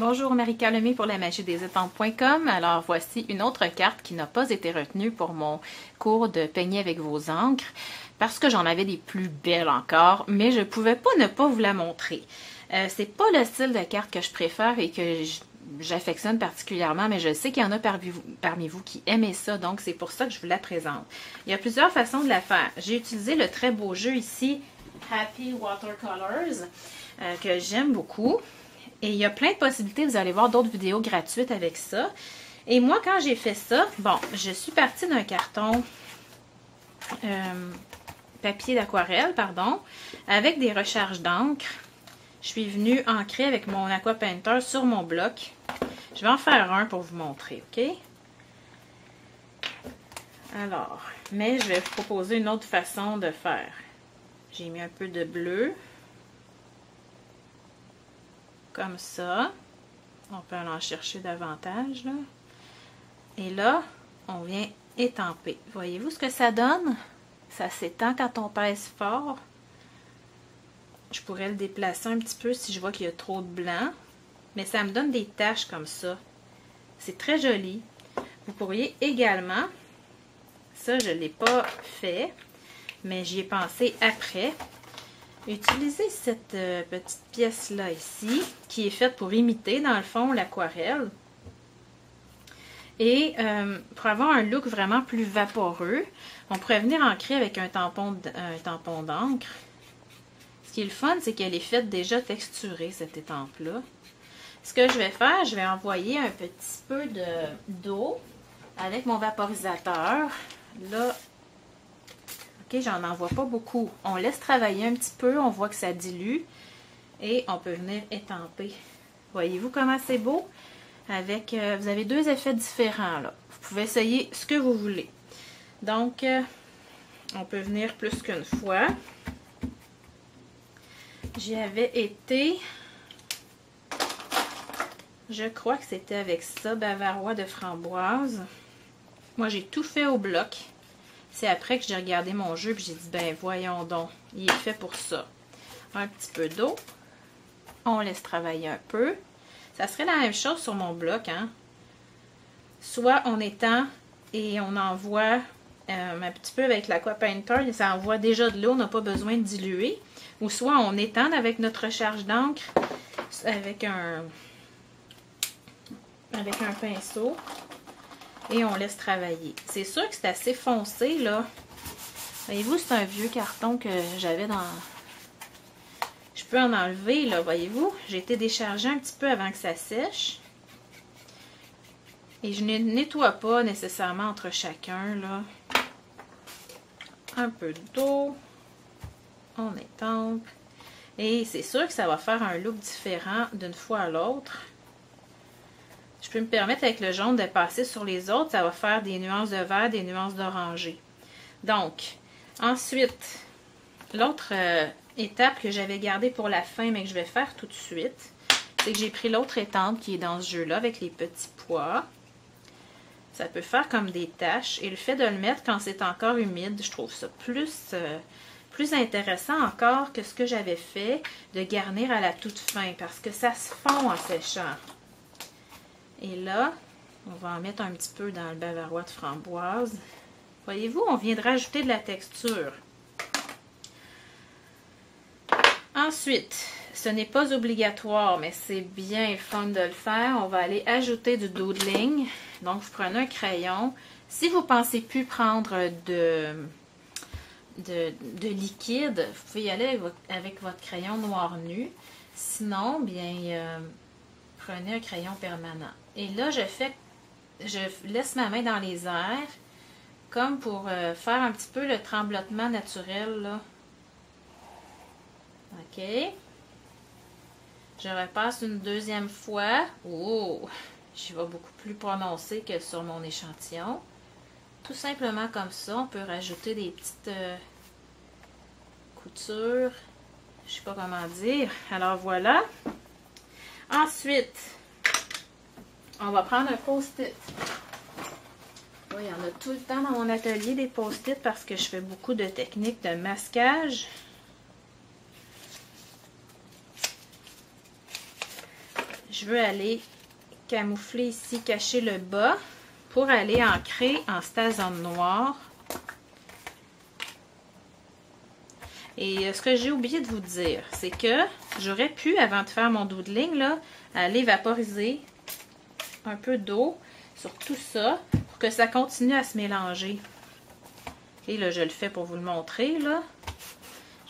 Bonjour, Marika Lemay pour la magie des étampes.com. Alors voici une autre carte qui n'a pas été retenue pour mon cours de peigner avec vos encres parce que j'en avais des plus belles encore, mais je ne pouvais pas ne pas vous la montrer. C'est pas le style de carte que je préfère et que j'affectionne particulièrement, mais je sais qu'il y en a parmi vous qui aimez ça, donc c'est pour ça que je vous la présente. Il y a plusieurs façons de la faire. J'ai utilisé le très beau jeu ici, Happy Watercolors, que j'aime beaucoup. Et il y a plein de possibilités, vous allez voir d'autres vidéos gratuites avec ça. Et moi, quand j'ai fait ça, bon, je suis partie d'un carton papier d'aquarelle, pardon, avec des recharges d'encre. Je suis venue ancrer avec mon Aqua Painter sur mon bloc. Je vais en faire un pour vous montrer, OK? Alors, mais je vais vous proposer une autre façon de faire. J'ai mis un peu de bleu. Comme ça. On peut aller en chercher davantage, là. Et là, on vient étamper. Voyez-vous ce que ça donne? Ça s'étend quand on pèse fort. Je pourrais le déplacer un petit peu si je vois qu'il y a trop de blanc. Mais ça me donne des taches comme ça. C'est très joli. Vous pourriez également, ça je ne l'ai pas fait, mais j'y ai pensé après, utiliser cette petite pièce-là ici, qui est faite pour imiter, dans le fond, l'aquarelle. Et pour avoir un look vraiment plus vaporeux, on pourrait venir ancrer avec un tampon d'encre. Ce qui est le fun, c'est qu'elle est faite déjà texturée, cette étampe-là. Ce que je vais faire, je vais envoyer un petit peu d'eau avec mon vaporisateur. Là, ok, j'en envoie pas beaucoup. On laisse travailler un petit peu, on voit que ça dilue. Et on peut venir étamper. Voyez-vous comment c'est beau? Avec, vous avez deux effets différents, là. Vous pouvez essayer ce que vous voulez. Donc, on peut venir plus qu'une fois. J'y avais été, je crois que c'était avec ça, Bavarois de framboise. Moi, j'ai tout fait au bloc. C'est après que j'ai regardé mon jeu et j'ai dit, ben voyons donc, il est fait pour ça. Un petit peu d'eau. On laisse travailler un peu. Ça serait la même chose sur mon bloc, hein. Soit on étend et on envoie un petit peu avec l'Aqua Painter, ça envoie déjà de l'eau, on n'a pas besoin de diluer. Ou soit on étend avec notre recharge d'encre avec un pinceau et on laisse travailler. C'est sûr que c'est assez foncé, là. Voyez-vous, c'est un vieux carton que j'avais dans... Je peux en enlever, là, voyez-vous. J'ai été décharger un petit peu avant que ça sèche. Et je ne nettoie pas nécessairement entre chacun, là. Un peu d'eau. On étampe. Et c'est sûr que ça va faire un look différent d'une fois à l'autre. Je peux me permettre avec le jaune de passer sur les autres. Ça va faire des nuances de vert, des nuances d'orangé. Donc, ensuite, l'autre étape que j'avais gardée pour la fin, mais que je vais faire tout de suite, c'est que j'ai pris l'autre étampe qui est dans ce jeu-là avec les petits pois. Ça peut faire comme des taches. Et le fait de le mettre quand c'est encore humide, je trouve ça plus intéressant encore que ce que j'avais fait de garnir à la toute fin parce que ça se fond en séchant. Et là, on va en mettre un petit peu dans le bavarois de framboise. Voyez-vous, on vient de rajouter de la texture. Ensuite, ce n'est pas obligatoire, mais c'est bien fun de le faire. On va aller ajouter du doodling. Donc, vous prenez un crayon. Si vous ne pensez plus prendre de liquide, vous pouvez y aller avec votre crayon noir nu. Sinon, bien, prenez un crayon permanent. Et là, je laisse ma main dans les airs, comme pour faire un petit peu le tremblotement naturel, là. OK. Je repasse une deuxième fois. Oh! Je vais beaucoup plus prononcé que sur mon échantillon. Tout simplement comme ça, on peut rajouter des petites coutures. Je ne sais pas comment dire. Alors voilà. Ensuite, on va prendre un post-it. Il y en a tout le temps dans mon atelier des post-it parce que je fais beaucoup de techniques de masquage. je veux aller camoufler ici, cacher le bas pour aller ancrer en stazone noire. Et ce que j'ai oublié de vous dire, c'est que j'aurais pu, avant de faire mon doodling, là, aller vaporiser un peu d'eau sur tout ça pour que ça continue à se mélanger. Et là, je le fais pour vous le montrer, là.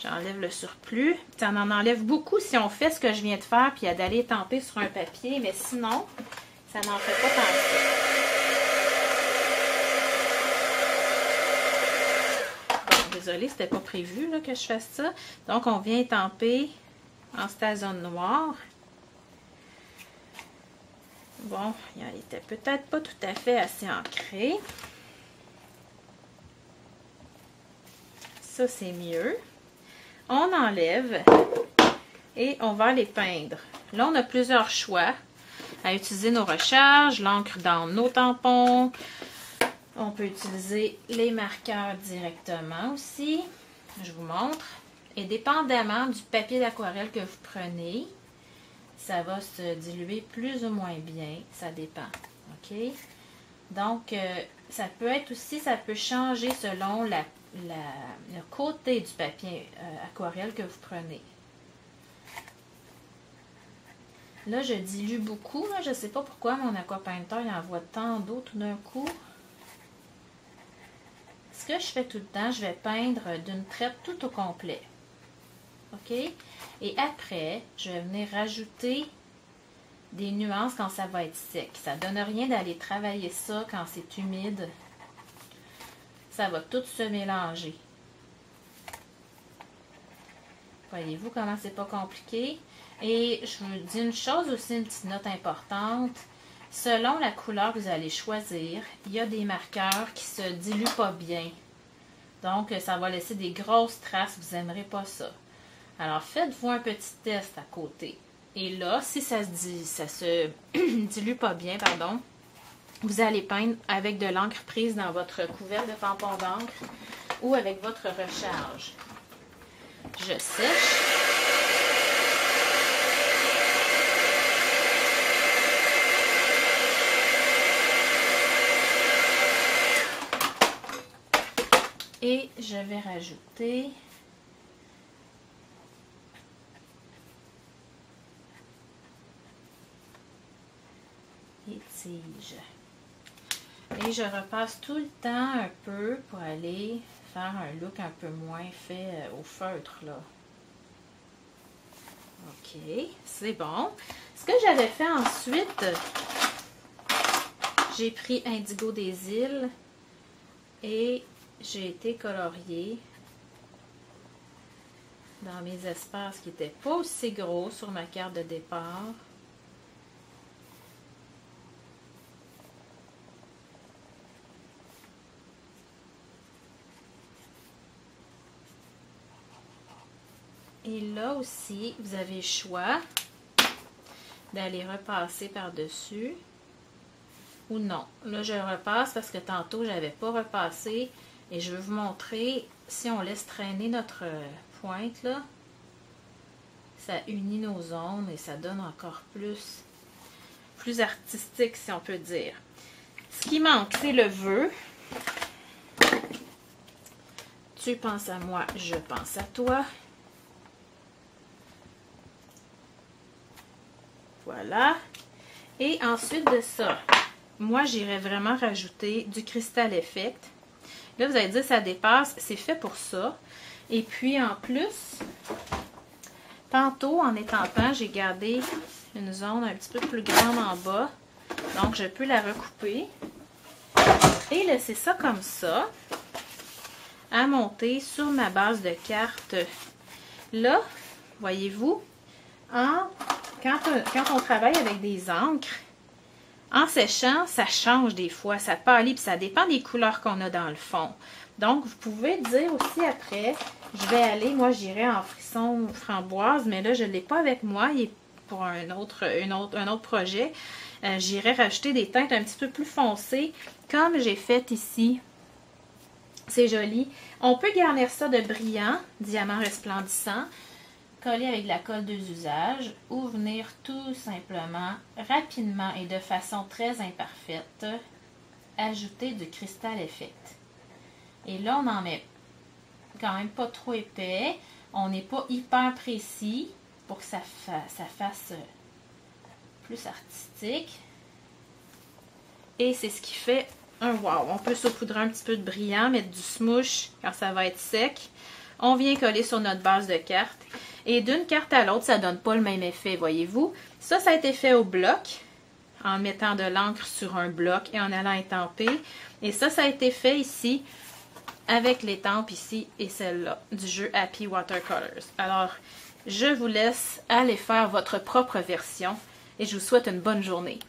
J'enlève le surplus. Ça en enlève beaucoup si on fait ce que je viens de faire, puis d'aller tamper sur un papier, mais sinon, ça n'en fait pas tant que ça. Bon, désolée, c'était pas prévu là, que je fasse ça. Donc, on vient tamper en stazone noire. Bon, il était peut-être pas tout à fait assez ancré. Ça, c'est mieux. On enlève et on va les peindre. Là, on a plusieurs choix à utiliser nos recharges, l'encre dans nos tampons. On peut utiliser les marqueurs directement aussi. Je vous montre. Et dépendamment du papier d'aquarelle que vous prenez, ça va se diluer plus ou moins bien. Ça dépend. OK? Donc, ça peut être aussi, ça peut changer selon le côté du papier aquarelle que vous prenez. Là, je dilue beaucoup. Là, je ne sais pas pourquoi mon aquapainter il envoie tant d'eau tout d'un coup. Ce que je fais tout le temps, je vais peindre d'une traite tout au complet. OK? Et après, je vais venir rajouter des nuances quand ça va être sec. Ça ne donne rien d'aller travailler ça quand c'est humide. Ça va tout se mélanger. Voyez-vous comment c'est pas compliqué? Et je vous dis une chose aussi, une petite note importante. Selon la couleur que vous allez choisir, il y a des marqueurs qui se diluent pas bien. Donc, ça va laisser des grosses traces. Vous n'aimerez pas ça. Alors, faites-vous un petit test à côté. Et là, si ça se dilue pas bien, pardon, vous allez peindre avec de l'encre prise dans votre couvercle de tampon d'encre ou avec votre recharge. Je sèche. Et je vais rajouter les tiges. Et je repasse tout le temps un peu pour aller faire un look un peu moins fait au feutre, là. OK, c'est bon. Ce que j'avais fait ensuite, j'ai pris Indigo des Îles et j'ai été colorier dans mes espaces qui n'étaient pas aussi gros sur ma carte de départ. Et là aussi, vous avez le choix d'aller repasser par-dessus ou non. Là, je repasse parce que tantôt, je n'avais pas repassé et je veux vous montrer, si on laisse traîner notre pointe, là, ça unit nos zones et ça donne encore plus artistique, si on peut dire. Ce qui manque, c'est le vœu. Tu penses à moi, je pense à toi. Voilà. Et ensuite de ça, moi, j'irais vraiment rajouter du Crystal Effect. Là, vous allez dire, ça dépasse. C'est fait pour ça. Et puis, en plus, tantôt, en étampant, j'ai gardé une zone un petit peu plus grande en bas. Donc, je peux la recouper. Et laisser ça comme ça, à monter sur ma base de carte. Là, voyez-vous, quand on travaille avec des encres, en séchant, ça change des fois, ça pâlit, puis ça dépend des couleurs qu'on a dans le fond. Donc, vous pouvez dire aussi après, je vais aller, moi j'irai en frisson framboise, mais là je ne l'ai pas avec moi, il est pour un autre projet. J'irai rajouter des teintes un petit peu plus foncées, comme j'ai fait ici. C'est joli. On peut garnir ça de brillant, diamant resplendissant. coller avec de la colle 2 usages ou venir tout simplement, rapidement et de façon très imparfaite, ajouter du cristal effect. Et là, on en met quand même pas trop épais. On n'est pas hyper précis pour que ça fasse plus artistique. Et c'est ce qui fait un wow. On peut saupoudrer un petit peu de brillant, mettre du smoosh quand ça va être sec. On vient coller sur notre base de carte. Et d'une carte à l'autre, ça ne donne pas le même effet, voyez-vous. Ça a été fait au bloc, en mettant de l'encre sur un bloc et en allant étamper. Et ça a été fait ici, avec l'étampe ici et celle-là, du jeu Happy Watercolors. Alors, je vous laisse aller faire votre propre version et je vous souhaite une bonne journée.